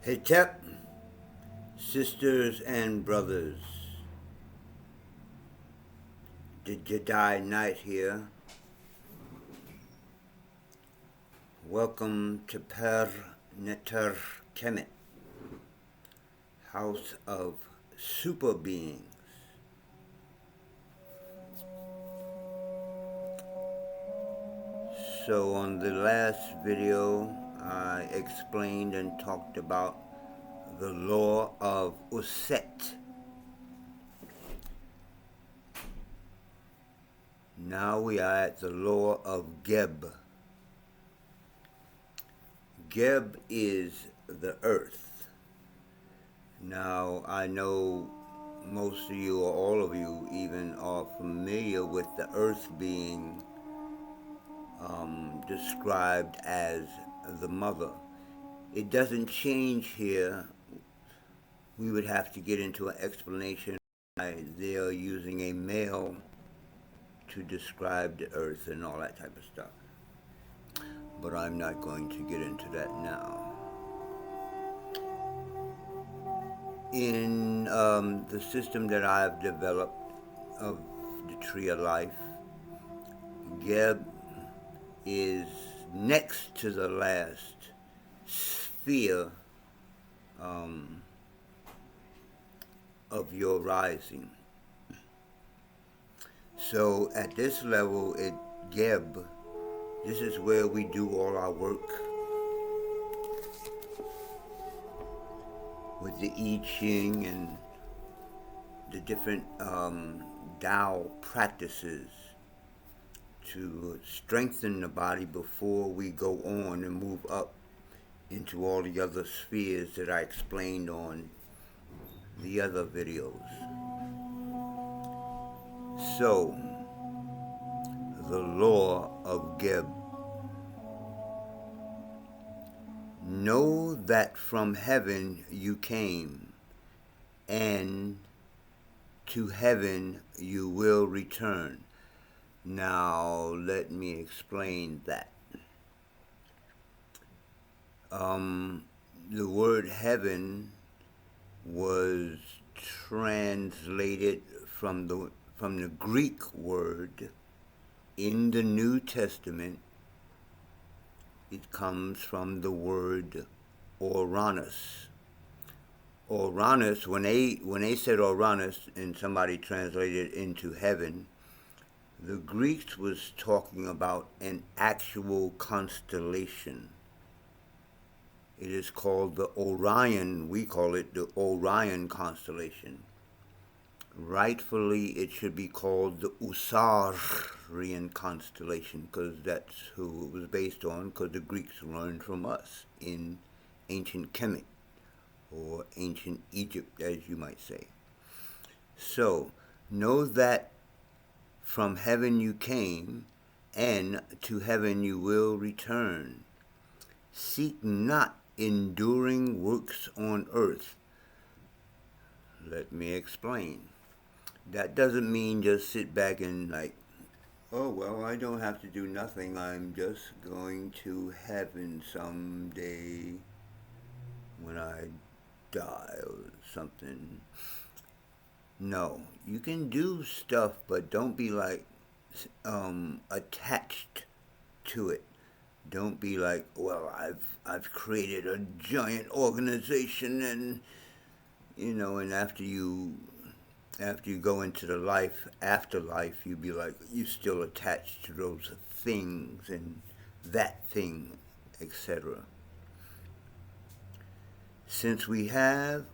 Hetep, sisters and brothers, the Jedi Knight here. Welcome to Nt Kmt, House of Super Beings. So on the last video, I explained and talked about the law of Uset. Now we are at the law of Geb. Geb is the earth. Now I know most of you or all of you even are familiar with the earth being described as the mother. It doesn't change here. We would have to get into an explanation why they are using a male to describe the earth and all that type of stuff. But I'm not going to get into that now. In the system that I've developed of the tree of life, Geb is next to the last sphere of your rising. So at this level, Geb, this is where we do all our work with the I Ching and the different Tao practices to strengthen the body before we go on and move up into all the other spheres that I explained on the other videos. So, the law of Geb. Know that from heaven you came, and to heaven you will return. Now, let me explain that. The word heaven was translated from the Greek word in the New Testament. It comes from the word Uranus. Uranus, when they said Uranus and somebody translated it into heaven, the Greeks was talking about an actual constellation. It is called the Orion, we call it the Orion constellation. Rightfully, it should be called the Usarian constellation, because that's who it was based on, because the Greeks learned from us in ancient Kemet, or ancient Egypt, as you might say. So, know that from heaven you came, and to heaven you will return. Seek not enduring works on earth. Let me explain. That doesn't mean just sit back and like, oh, well, I don't have to do nothing. I'm just going to heaven someday when I die or something. No, you can do stuff, but don't be like attached to it. Don't be like, well, I've created a giant organization, and and after you go into the afterlife, you be like, you still attached to those things and that thing, etc. Since we have,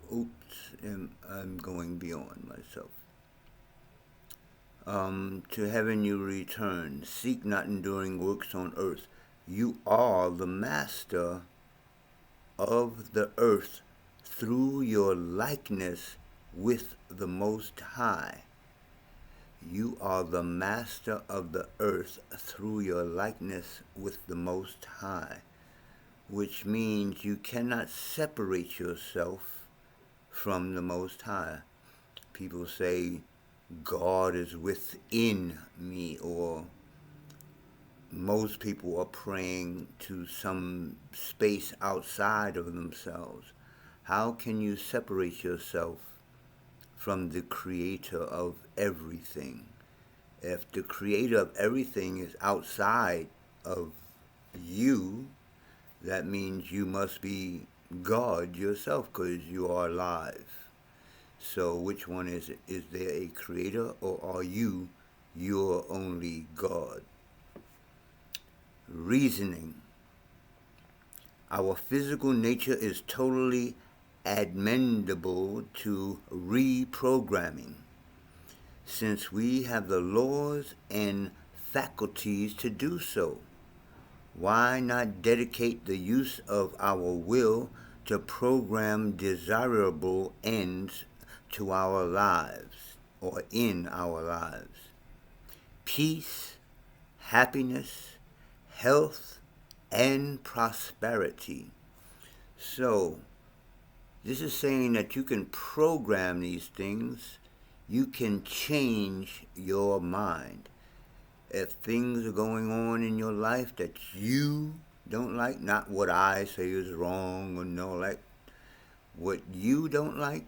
I'm going beyond myself. To heaven you return. Seek not enduring works on earth. You are the master of the earth through your likeness with the Most High. You are the master of the earth through your likeness with the Most High, which means you cannot separate yourself from the Most High. People say, God is within me, or most people are praying to some space outside of themselves. How can you separate yourself from the creator of everything? If the creator of everything is outside of you, that means you must be God yourself because you are alive. So which one is it? Is there a creator or are you your only God? Reasoning. Our physical nature is totally amenable to reprogramming, since we have the laws and faculties to do so. Why not dedicate the use of our will to program desirable ends to our lives or in our lives? Peace, happiness, health, and prosperity. So, this is saying that you can program these things. You can change your mind. If things are going on in your life that you don't like, not what I say is wrong or no, like what you don't like,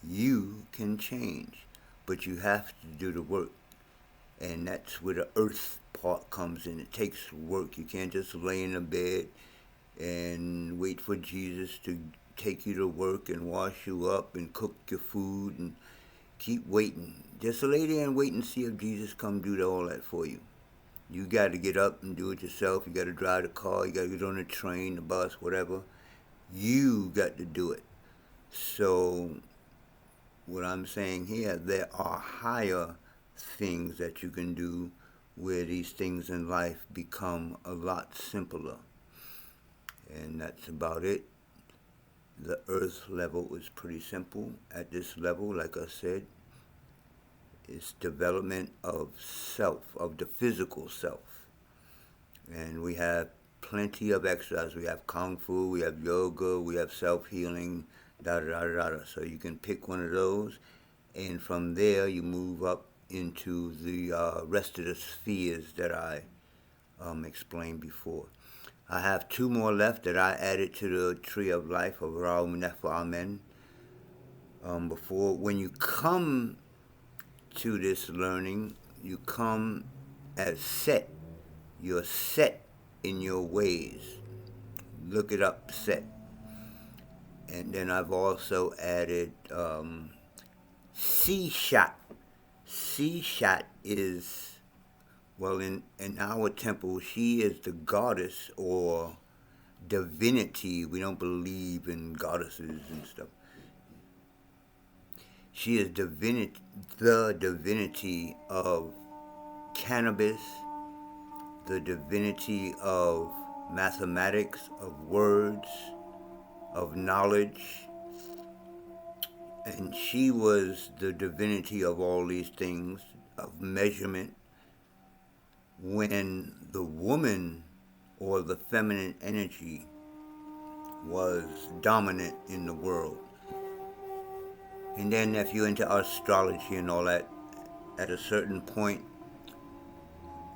you can change. But you have to do the work. And that's where the earth part comes in. It takes work. You can't just lay in a bed and wait for Jesus to take you to work and wash you up and cook your food and keep waiting. Just lay there and wait and see if Jesus come do all that for you. You got to get up and do it yourself. You got to drive the car. You got to get on the train, the bus, whatever. You got to do it. So what I'm saying here, there are higher things that you can do where these things in life become a lot simpler. And that's about it. The earth level is pretty simple. At this level, like I said, it's development of self, of the physical self. And we have plenty of exercise. We have kung fu, we have yoga, we have self-healing, da-da-da-da-da. So you can pick one of those, and from there you move up into the rest of the spheres that I explained before. I have two more left that I added to the Tree of Life of Ra Nefer Amen. Before, when you come to this learning, you come as set. You're set in your ways. Look it up, set. And then I've also added C-Shot. C-Shot is, well, in our temple, she is the goddess or divinity. We don't believe in goddesses and stuff. She is the divinity of cannabis, the divinity of mathematics, of words, of knowledge. And she was the divinity of all these things, of measurement, when the woman or the feminine energy was dominant in the world. And then if you're into astrology and all that, at a certain point,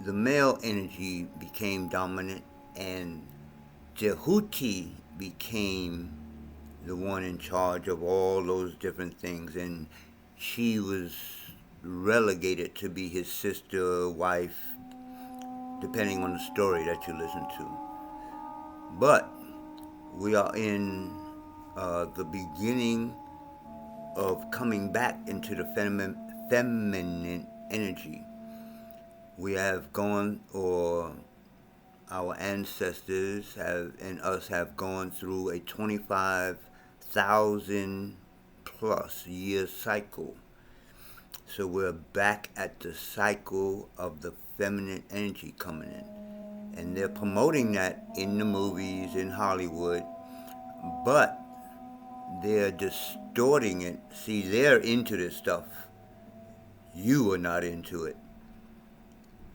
the male energy became dominant and Jehuti became the one in charge of all those different things. And she was relegated to be his sister, wife, depending on the story that you listen to. But we are in the beginning of coming back into the feminine energy. We have gone, or our ancestors have, and us have gone through a 25,000 plus year cycle. So we're back at the cycle of the feminine energy coming in. And they're promoting that in the movies, in Hollywood, but they're distorting it. See, they're into this stuff. You are not into it.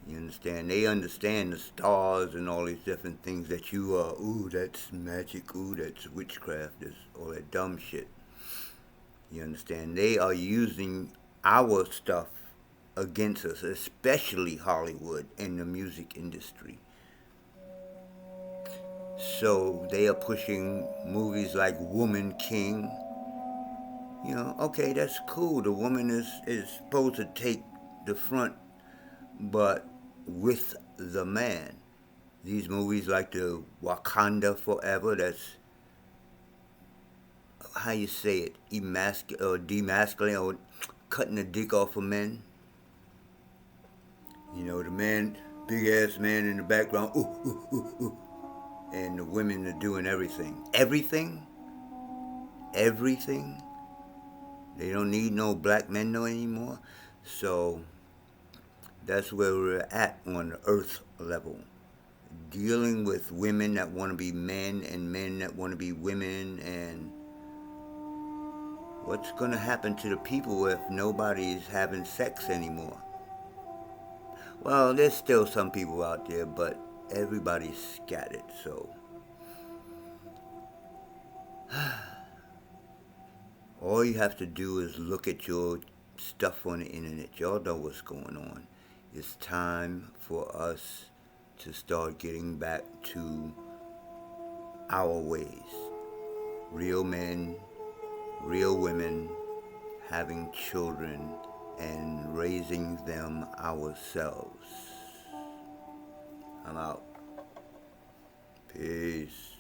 You understand? They understand the stars and all these different things that you are, ooh, that's magic, ooh, that's witchcraft, that's all that dumb shit. You understand? They are using our stuff against us, especially Hollywood and the music industry. So they are pushing movies like Woman King. You know, okay, that's cool. The woman is supposed to take the front, but with the man. These movies like the Wakanda Forever, that's how you say it, or demasculine or cutting the dick off of men. You know, the man, big ass man in the background, ooh, ooh, ooh, ooh, and the women are doing everything. Everything? Everything? They don't need no black men no anymore. So that's where we're at on the earth level. Dealing with women that want to be men and men that want to be women, and what's going to happen to the people if nobody's having sex anymore? Well, there's still some people out there, but everybody's scattered, so all you have to do is look at your stuff on the internet. Y'all know what's going on. It's time for us to start getting back to our ways. Real men, real women, having children, and raising them ourselves. I'm out. Peace.